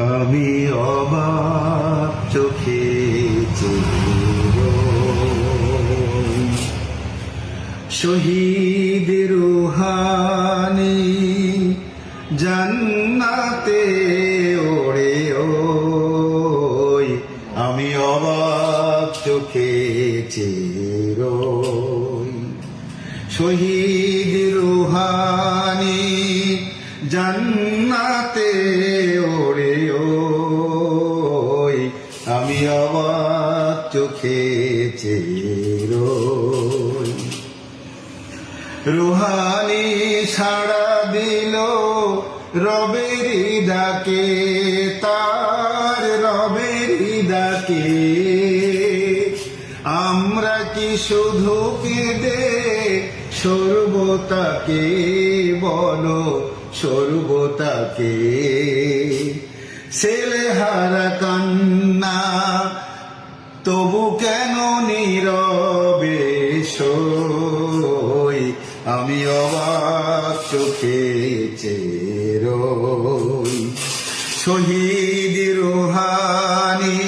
আমি অবাক চোখে শহীদ রুহানি জান্নাতে ওরে ওই আমি অবাক চোখে চিরই শহীদ রুহানি জান্নাতে ওরে ওই আমি অবাক চোখে চিরই রুহানি সাড়া দিল রবেরি ডাকে তার রবেরি ডাকে আমরা কি শুধু কেঁদে সর্বতাকে বলো সর্বতাকে ছেলেহারা কান্না তবু কেন নীরবে সই আমি অবাক চোখে চেরই শহীদ রুহানি